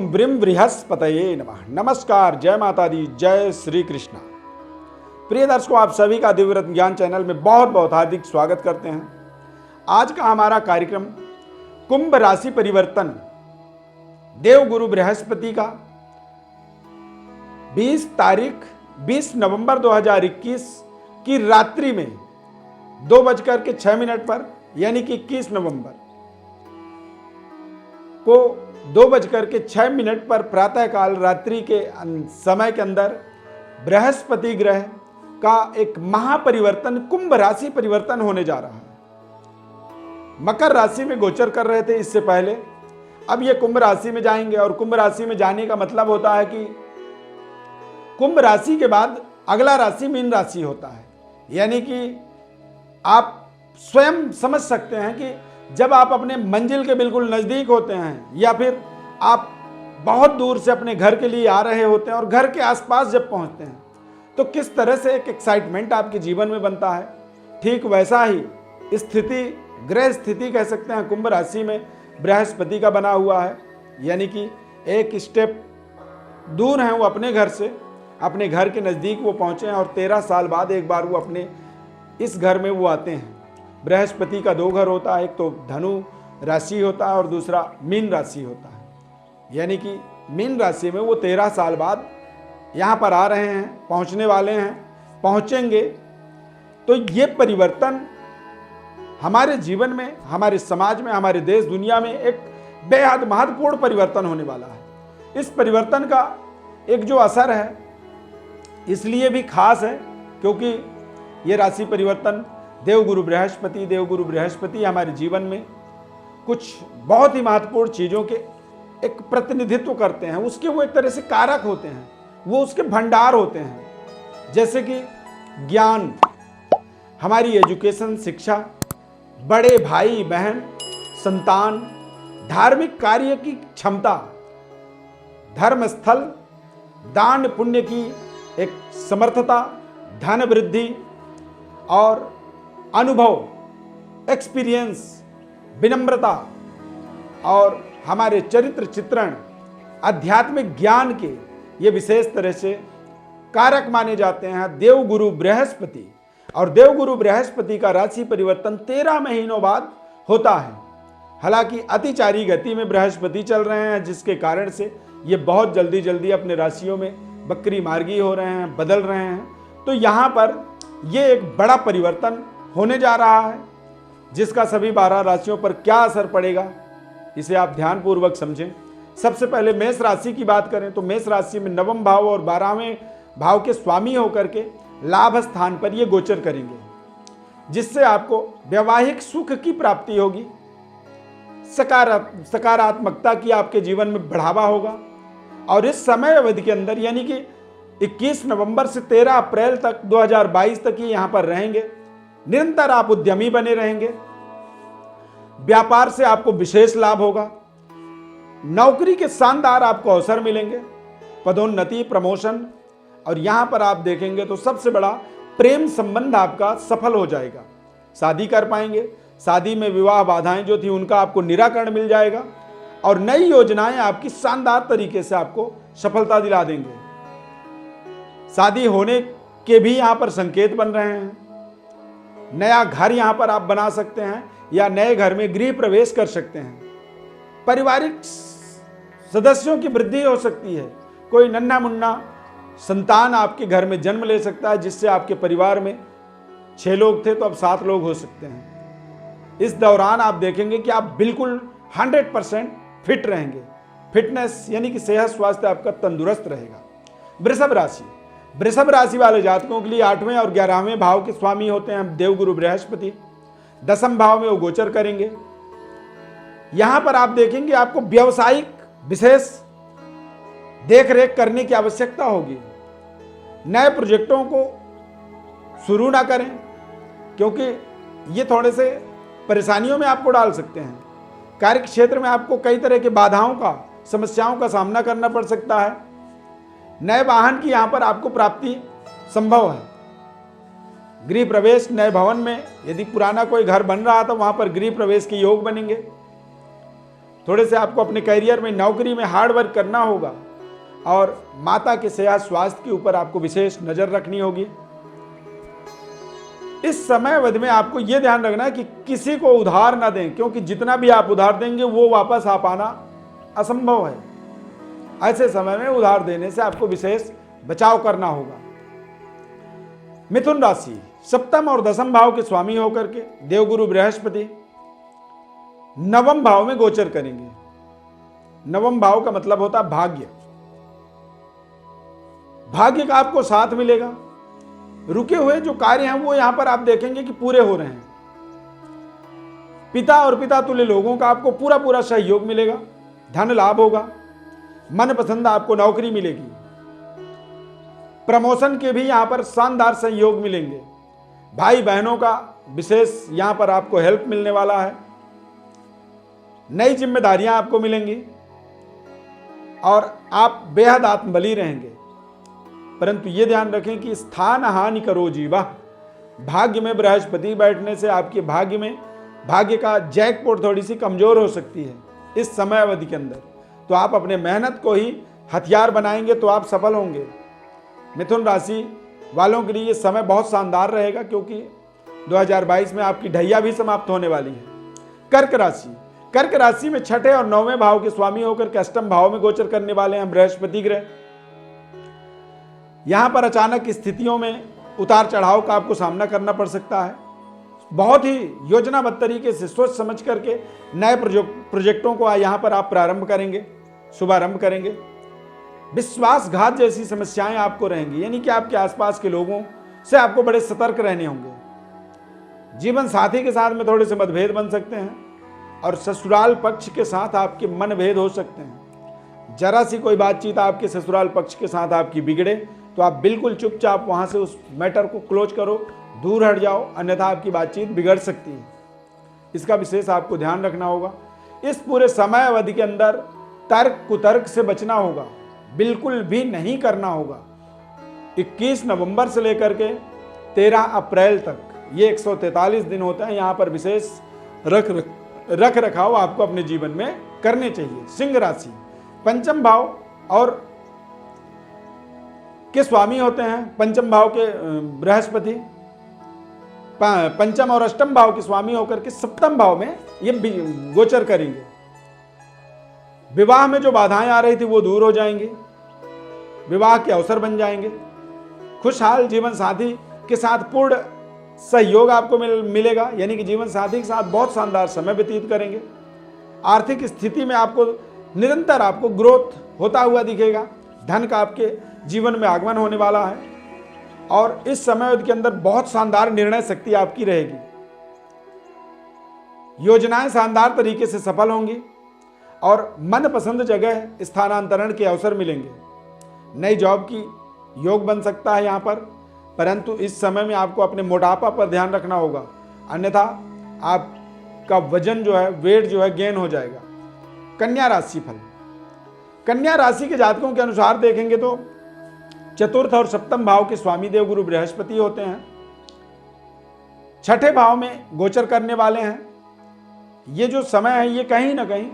ओम brim बृहस्पतये नमः। नमस्कार, जय माता दी, जय श्री कृष्णा। प्रिय दर्शकों, आप सभी का दिव्य रत्न ज्ञान चैनल में बहुत बहुत हार्दिक स्वागत करते हैं। आज का हमारा कार्यक्रम कुंभ राशि परिवर्तन देव गुरु बृहस्पति का 20 नवंबर 2021 की रात्रि में 2:06 पर यानी कि 21 नवंबर को 2:06 पर प्रातःकाल रात्रि के समय के अंदर बृहस्पति ग्रह का एक महापरिवर्तन कुंभ राशि परिवर्तन होने जा रहा है। मकर राशि में गोचर कर रहे थे इससे पहले, अब ये कुंभ राशि में जाएंगे और कुंभ राशि में जाने का मतलब होता है कि कुंभ राशि के बाद अगला राशि मीन राशि होता है। यानी कि आप स्वयं समझ सकते हैं कि जब आप अपने मंजिल के बिल्कुल नज़दीक होते हैं या फिर आप बहुत दूर से अपने घर के लिए आ रहे होते हैं और घर के आसपास जब पहुंचते हैं तो किस तरह से एक एक्साइटमेंट आपके जीवन में बनता है, ठीक वैसा ही स्थिति, ग्रह स्थिति कह सकते हैं, कुंभ राशि में बृहस्पति का बना हुआ है। यानी कि एक स्टेप दूर हैं वो अपने घर से, अपने घर के नज़दीक वो पहुँचे हैं और 13 साल बाद एक बार वो अपने इस घर में वो आते हैं। बृहस्पति का 2 घर होता है, एक तो धनु राशि होता है और दूसरा मीन राशि होता है। यानी कि मीन राशि में वो 13 साल बाद यहाँ पर आ रहे हैं, पहुँचने वाले हैं, पहुँचेंगे। तो ये परिवर्तन हमारे जीवन में, हमारे समाज में, हमारे देश दुनिया में एक बेहद महत्वपूर्ण परिवर्तन होने वाला है। इस परिवर्तन का एक जो असर है इसलिए भी खास है क्योंकि ये राशि परिवर्तन देवगुरु बृहस्पति हमारे जीवन में कुछ बहुत ही महत्वपूर्ण चीज़ों के एक प्रतिनिधित्व करते हैं। उसके वो एक तरह से कारक होते हैं, वो उसके भंडार होते हैं। जैसे कि ज्ञान, हमारी एजुकेशन, शिक्षा, बड़े भाई बहन, संतान, धार्मिक कार्य की क्षमता, धर्मस्थल, दान पुण्य की एक समर्थता, धन वृद्धि और अनुभव, एक्सपीरियंस, विनम्रता और हमारे चरित्र चित्रण, आध्यात्मिक ज्ञान के ये विशेष तरह से कारक माने जाते हैं देवगुरु बृहस्पति। और देवगुरु बृहस्पति का राशि परिवर्तन 13 महीनों बाद होता है। हालांकि अतिचारी गति में बृहस्पति चल रहे हैं, जिसके कारण से ये बहुत जल्दी अपने राशियों में बकरी मार्गी हो रहे हैं, बदल रहे हैं। तो यहाँ पर ये एक बड़ा परिवर्तन होने जा रहा है, जिसका सभी 12 राशियों पर क्या असर पड़ेगा इसे आप ध्यानपूर्वक समझें। सबसे पहले मेष राशि की बात करें तो मेष राशि में 9वें भाव और 12वें भाव के स्वामी होकर के लाभ स्थान पर ये गोचर करेंगे, जिससे आपको वैवाहिक सुख की प्राप्ति होगी, सकारात्मकता की आपके जीवन में बढ़ावा होगा। और इस समय अवधि के अंदर यानी कि 21 नवंबर से 13 अप्रैल तक 2022 तक ये यहाँ पर रहेंगे। निरंतर आप उद्यमी बने रहेंगे, व्यापार से आपको विशेष लाभ होगा, नौकरी के शानदार आपको अवसर मिलेंगे, पदोन्नति, प्रमोशन। और यहाँ पर आप देखेंगे तो सबसे बड़ा प्रेम संबंध आपका सफल हो जाएगा, शादी कर पाएंगे, शादी में विवाह बाधाएं जो थी उनका आपको निराकरण मिल जाएगा और नई योजनाएं आपकी शानदार तरीके से आपको सफलता दिला देंगे। शादी होने के भी यहाँ पर संकेत बन रहे हैं। नया घर यहाँ पर आप बना सकते हैं या नए घर में गृह प्रवेश कर सकते हैं। पारिवारिक सदस्यों की वृद्धि हो सकती है, कोई नन्हा मुन्ना संतान आपके घर में जन्म ले सकता है, जिससे आपके परिवार में 6 लोग थे तो अब 7 लोग हो सकते हैं। इस दौरान आप देखेंगे कि आप बिल्कुल 100% फिट रहेंगे। फिटनेस यानी कि सेहत स्वास्थ्य आपका तंदुरुस्त रहेगा। वृषभ राशि वाले जातकों के लिए 8वें और 11वें भाव के स्वामी होते हैं देवगुरु बृहस्पति। 10वें भाव में वो गोचर करेंगे। यहां पर आप देखेंगे आपको व्यावसायिक विशेष देख रेख करने की आवश्यकता होगी। नए प्रोजेक्टों को शुरू ना करें क्योंकि ये थोड़े से परेशानियों में आपको डाल सकते हैं। कार्य क्षेत्र में आपको कई तरह के बाधाओं का, समस्याओं का सामना करना पड़ सकता है। नए वाहन की यहाँ पर आपको प्राप्ति संभव है। गृह प्रवेश, नए भवन में यदि पुराना कोई घर बन रहा था वहां पर गृह प्रवेश के योग बनेंगे। थोड़े से आपको अपने करियर में, नौकरी में हार्ड वर्क करना होगा और माता के सेहत स्वास्थ्य के ऊपर आपको विशेष नजर रखनी होगी। इस समय अवधि में आपको यह ध्यान रखना है कि किसी को उधार ना दें, क्योंकि जितना भी आप उधार देंगे वो वापस आ पाना असंभव है। ऐसे समय में उधार देने से आपको विशेष बचाव करना होगा। मिथुन राशि सप्तम और दसम भाव के स्वामी होकर के देवगुरु बृहस्पति नवम भाव में गोचर करेंगे। नवम भाव का मतलब होता है भाग्य। भाग्य का आपको साथ मिलेगा। रुके हुए जो कार्य हैं वो यहां पर आप देखेंगे कि पूरे हो रहे हैं। पिता और पिता तुल्य लोगों का आपको पूरा पूरा सहयोग मिलेगा। धन लाभ होगा। मनपसंद आपको नौकरी मिलेगी। प्रमोशन के भी यहां पर शानदार सहयोग मिलेंगे। भाई बहनों का विशेष यहां पर आपको हेल्प मिलने वाला है। नई जिम्मेदारियां आपको मिलेंगी और आप बेहद आत्मबली रहेंगे। परंतु यह ध्यान रखें कि स्थान हानि करो जीवा। भाग्य में बृहस्पति बैठने से आपके भाग्य का जैकपॉट थोड़ी सी कमजोर हो सकती है इस समय अवधि के अंदर। तो आप अपने मेहनत को ही हथियार बनाएंगे तो आप सफल होंगे। मिथुन राशि वालों के लिए यह समय बहुत शानदार रहेगा, क्योंकि 2022 में आपकी ढैया भी समाप्त होने वाली है। कर्क राशि में छठे और नौवें भाव के स्वामी होकर के अष्टम भाव में गोचर करने वाले हैं बृहस्पति ग्रह। यहां पर अचानक स्थितियों में उतार चढ़ाव का आपको सामना करना पड़ सकता है। बहुत ही योजनाबद्ध तरीके से सोच समझ करके नए प्रोजेक्टों को यहां पर आप शुभारंभ करेंगे। विश्वासघात जैसी समस्याएं आपको रहेंगी, यानी कि आपके आसपास के लोगों से आपको बड़े सतर्क रहने होंगे। जीवन साथी के साथ में थोड़े से मतभेद बन सकते हैं और ससुराल पक्ष के साथ आपके मनभेद हो सकते हैं। जरा सी कोई बातचीत आपके ससुराल पक्ष के साथ आपकी बिगड़े तो आप बिल्कुल चुपचाप वहां से उस मैटर को क्लोज करो, दूर हट जाओ, अन्यथा आपकी बातचीत बिगड़ सकती है। इसका विशेष आपको ध्यान रखना होगा। इस पूरे समय अवधि के अंदर तर्क कुतर्क से बचना होगा, बिल्कुल भी नहीं करना होगा। 21 नवंबर से लेकर के 13 अप्रैल तक ये 143 दिन होते हैं। यहाँ पर विशेष रख रखाव आपको अपने जीवन में करने चाहिए। सिंह राशि पंचम भाव और के स्वामी होते हैं। पंचम भाव के बृहस्पति पंचम और अष्टम भाव के स्वामी होकर के सप्तम भाव में ये गोचर करेंगे। विवाह में जो बाधाएं आ रही थी वो दूर हो जाएंगी। विवाह के अवसर बन जाएंगे। खुशहाल जीवन साथी के साथ पूर्ण सहयोग आपको मिलेगा, यानी कि जीवन साथी के साथ बहुत शानदार समय व्यतीत करेंगे। आर्थिक स्थिति में आपको निरंतर आपको ग्रोथ होता हुआ दिखेगा। धन का आपके जीवन में आगमन होने वाला है और इस समय के अंदर बहुत शानदार निर्णय शक्ति आपकी रहेगी। योजनाएं शानदार तरीके से सफल होंगी और मनपसंद जगह स्थानांतरण के अवसर मिलेंगे। नई जॉब की योग बन सकता है यहाँ पर, परंतु इस समय में आपको अपने मोटापा पर ध्यान रखना होगा, अन्यथा आपका वजन जो है, वेट जो है, गेन हो जाएगा। कन्या राशि फल। कन्या राशि के जातकों के अनुसार देखेंगे तो चतुर्थ और सप्तम भाव के स्वामी देव गुरु बृहस्पति होते हैं। छठे भाव में गोचर करने वाले हैं। ये जो समय है ये कहीं ना कहीं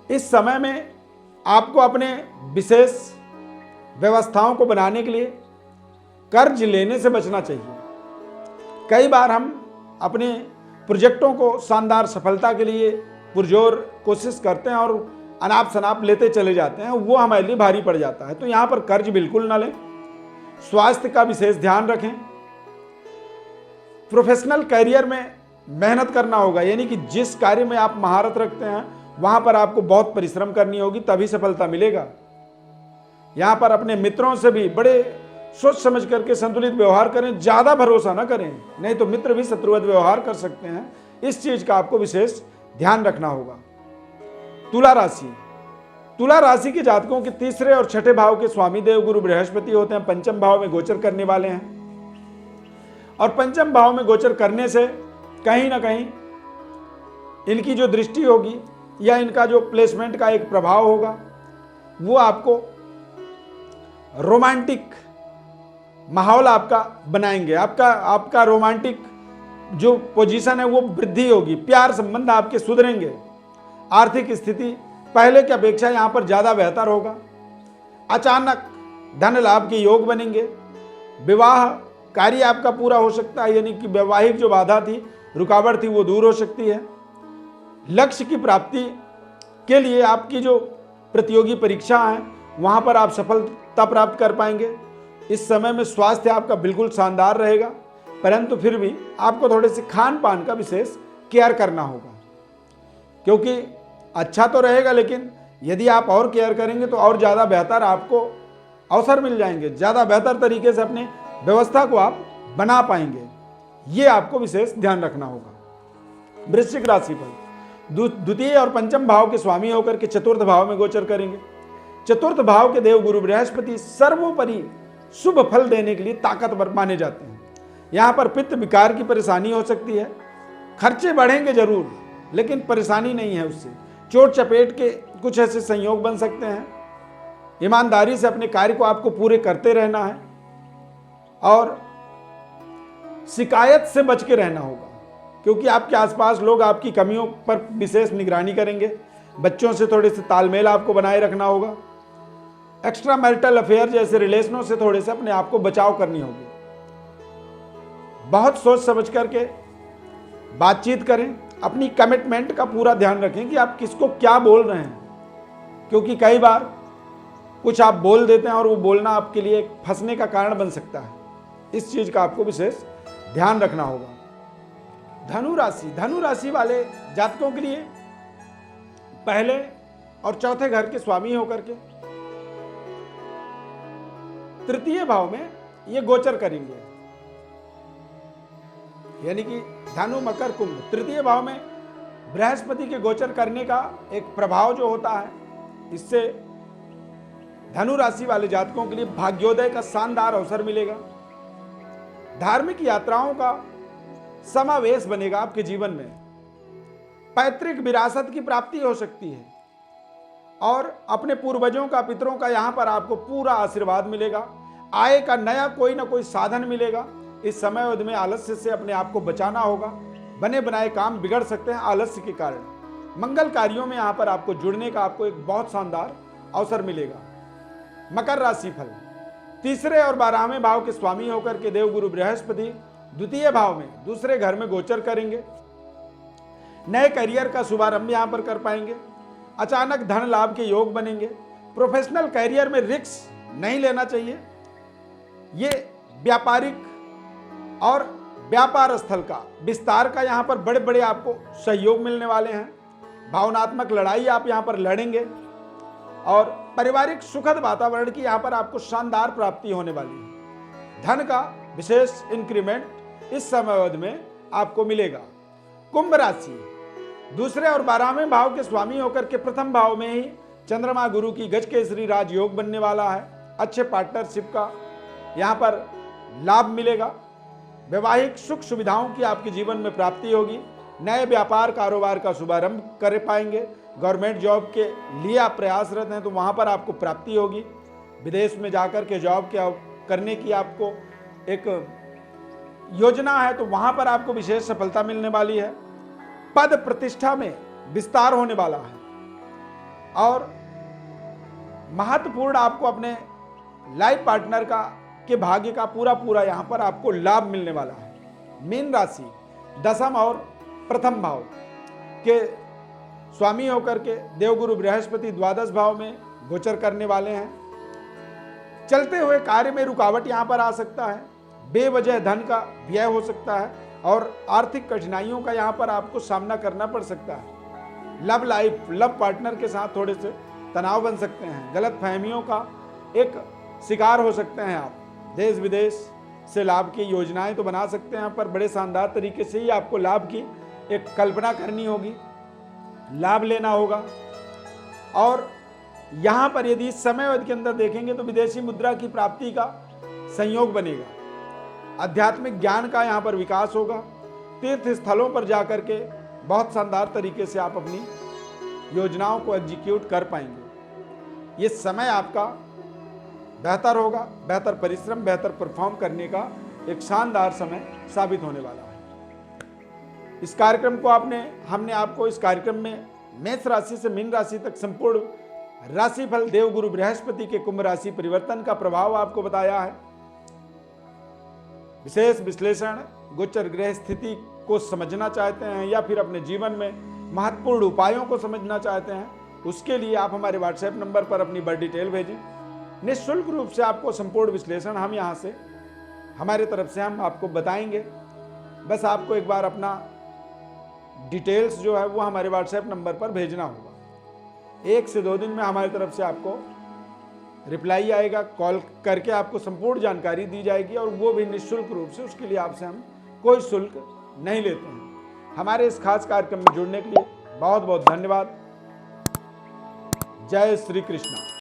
इस समय में आपको अपने विशेष व्यवस्थाओं को बनाने के लिए कर्ज लेने से बचना चाहिए। कई बार हम अपने प्रोजेक्टों को शानदार सफलता के लिए पुरजोर कोशिश करते हैं और अनाप शनाप लेते चले जाते हैं, वो हमारे लिए भारी पड़ जाता है। तो यहाँ पर कर्ज बिल्कुल ना लें। स्वास्थ्य का विशेष ध्यान रखें। प्रोफेशनल करियर में मेहनत करना होगा, यानी कि जिस कार्य में आप महारत रखते हैं वहां पर आपको बहुत परिश्रम करनी होगी, तभी सफलता मिलेगा। यहां पर अपने मित्रों से भी बड़े सोच समझ करके संतुलित व्यवहार करें। ज्यादा भरोसा ना करें, नहीं तो मित्र भी शत्रुवत व्यवहार कर सकते हैं। इस चीज का आपको विशेष ध्यान रखना होगा। तुला राशि के जातकों के तीसरे और छठे भाव के स्वामी देव गुरु बृहस्पति होते हैं। पंचम भाव में गोचर करने वाले हैं और पंचम भाव में गोचर करने से कहीं ना कहीं इनकी जो दृष्टि होगी या इनका जो प्लेसमेंट का एक प्रभाव होगा वो आपको रोमांटिक माहौल आपका बनाएंगे। आपका रोमांटिक जो पोजीशन है वो वृद्धि होगी, प्यार संबंध आपके सुधरेंगे, आर्थिक स्थिति पहले की अपेक्षा यहां पर ज्यादा बेहतर होगा। अचानक धन लाभ के योग बनेंगे, विवाह कार्य आपका पूरा हो सकता है, यानी कि वैवाहिक जो बाधा थी, रुकावट थी, वो दूर हो सकती है। लक्ष्य की प्राप्ति के लिए आपकी जो प्रतियोगी परीक्षा है वहां पर आप सफलता प्राप्त कर पाएंगे। इस समय में स्वास्थ्य आपका बिल्कुल शानदार रहेगा, परंतु फिर भी आपको थोड़े से खान पान का विशेष केयर करना होगा, क्योंकि अच्छा तो रहेगा, लेकिन यदि आप और केयर करेंगे तो और ज़्यादा बेहतर आपको अवसर मिल जाएंगे, ज़्यादा बेहतर तरीके से अपने व्यवस्था को आप बना पाएंगे। ये आपको विशेष ध्यान रखना होगा। वृश्चिक राशि पर द्वितीय और पंचम भाव के स्वामी होकर के चतुर्थ भाव में गोचर करेंगे। चतुर्थ भाव के देव गुरु बृहस्पति सर्वोपरि शुभ फल देने के लिए ताकतवर माने जाते हैं। यहां पर पित्त विकार की परेशानी हो सकती है, खर्चे बढ़ेंगे जरूर, लेकिन परेशानी नहीं है उससे। चोट चपेट के कुछ ऐसे संयोग बन सकते हैं। ईमानदारी से अपने कार्य को आपको पूरे करते रहना है और शिकायत से बच के रहना होगा, क्योंकि आपके आसपास लोग आपकी कमियों पर विशेष निगरानी करेंगे। बच्चों से थोड़े से तालमेल आपको बनाए रखना होगा। एक्स्ट्रा मैरिटल अफेयर जैसे रिलेशनों से थोड़े से अपने आप को बचाव करनी होगी। बहुत सोच समझ करके बातचीत करें, अपनी कमिटमेंट का पूरा ध्यान रखें कि आप किसको क्या बोल रहे हैं, क्योंकि कई बार कुछ आप बोल देते हैं और वो बोलना आपके लिए एक फंसने का कारण बन सकता है। इस चीज का आपको विशेष ध्यान रखना होगा। धनु राशि वाले जातकों के लिए पहले और चौथे घर के स्वामी होकर के तृतीय भाव में ये गोचर करेंगे, यानी कि धनु मकर कुंभ तृतीय भाव में बृहस्पति के गोचर करने का एक प्रभाव जो होता है, इससे धनु राशि वाले जातकों के लिए भाग्योदय का शानदार अवसर मिलेगा। धार्मिक यात्राओं का समावेश बनेगा आपके जीवन में। पैतृक विरासत की प्राप्ति हो सकती है और अपने पूर्वजों का, पितरों का यहां पर आपको पूरा आशीर्वाद मिलेगा। आय का नया कोई ना कोई साधन मिलेगा। इस समय अवधि में आलस्य से अपने आप को बचाना होगा। बने बनाए काम बिगड़ सकते हैं आलस्य के कारण। मंगल कार्यों में यहां पर आपको जुड़ने का आपको एक बहुत शानदार अवसर मिलेगा। मकर राशि फल तीसरे और 12वें भाव के स्वामी होकर के देव गुरु बृहस्पति द्वितीय भाव में दूसरे घर में गोचर करेंगे। नए करियर का शुभारंभ यहां पर कर पाएंगे। अचानक धन लाभ के योग बनेंगे। प्रोफेशनल करियर में रिस्क नहीं लेना चाहिए। ये व्यापारिक और व्यापार स्थल का विस्तार का यहां पर बड़े बड़े आपको सहयोग मिलने वाले हैं। भावनात्मक लड़ाई आप यहां पर लड़ेंगे और पारिवारिक सुखद वातावरण की यहां पर आपको शानदार प्राप्ति होने वाली है। धन का विशेष इंक्रीमेंट इस समय अवधि में आपको मिलेगा। कुंभ राशि दूसरे और 12वें भाव के स्वामी होकर के प्रथम भाव में ही चंद्रमा गुरु की गज केसरी राज योग बनने वाला है। अच्छे पार्टनरशिप का यहां पर लाभ मिलेगा। वैवाहिक सुख सुविधाओं की आपके जीवन में प्राप्ति होगी। नए व्यापार कारोबार का शुभारंभ कर पाएंगे। गवर्नमेंट जॉब के लिए आप प्रयासरत हैं तो वहां पर आपको प्राप्ति होगी। विदेश में जाकर के जॉब करने की आपको एक योजना है तो वहां पर आपको विशेष सफलता मिलने वाली है। पद प्रतिष्ठा में विस्तार होने वाला है और महत्वपूर्ण आपको अपने लाइफ पार्टनर के भाग्य का पूरा यहां पर आपको लाभ मिलने वाला है। मीन राशि दसम और प्रथम भाव के स्वामी होकर के देवगुरु बृहस्पति द्वादश भाव में गोचर करने वाले हैं। चलते हुए कार्य में रुकावट यहां पर आ सकता है। बेवजह धन का व्यय हो सकता है और आर्थिक कठिनाइयों का यहां पर आपको सामना करना पड़ सकता है। लव लाइफ, लव पार्टनर के साथ थोड़े से तनाव बन सकते हैं। गलत फहमियों का एक शिकार हो सकते हैं आप। देश विदेश से लाभ की योजनाएं तो बना सकते हैं, पर बड़े शानदार तरीके से ही आपको लाभ की एक कल्पना करनी होगी, लाभ लेना होगा। और यहां पर यदि इस समय अवधि के अंदर देखेंगे तो विदेशी मुद्रा की प्राप्ति का संयोग बनेगा। आध्यात्मिक ज्ञान का यहां पर विकास होगा। तीर्थ स्थलों पर जाकर के बहुत शानदार तरीके से आप अपनी योजनाओं को एग्जीक्यूट कर पाएंगे। ये समय आपका बेहतर होगा। बेहतर परिश्रम, बेहतर परफॉर्म करने का एक शानदार समय साबित होने वाला है। इस कार्यक्रम को हमने आपको इस कार्यक्रम में मेष राशि से मीन राशि तक संपूर्ण राशिफल देवगुरु बृहस्पति के कुंभ राशि परिवर्तन का प्रभाव आपको बताया है। विशेष विश्लेषण गोचर ग्रह स्थिति को समझना चाहते हैं या फिर अपने जीवन में महत्वपूर्ण उपायों को समझना चाहते हैं, उसके लिए आप हमारे व्हाट्सएप नंबर पर अपनी बड़ी डिटेल भेजें। निःशुल्क रूप से आपको संपूर्ण विश्लेषण हम यहाँ से हमारे तरफ से हम आपको बताएंगे। बस आपको एक बार अपना डिटेल्स जो है वो हमारे व्हाट्सएप नंबर पर भेजना होगा। 1 से 2 दिन में हमारी तरफ से आपको रिप्लाई आएगा, कॉल करके आपको संपूर्ण जानकारी दी जाएगी और वो भी निःशुल्क रूप से। उसके लिए आपसे हम कोई शुल्क नहीं लेते हैं। हमारे इस खास कार्यक्रम में जुड़ने के लिए बहुत बहुत धन्यवाद। जय श्री कृष्ण।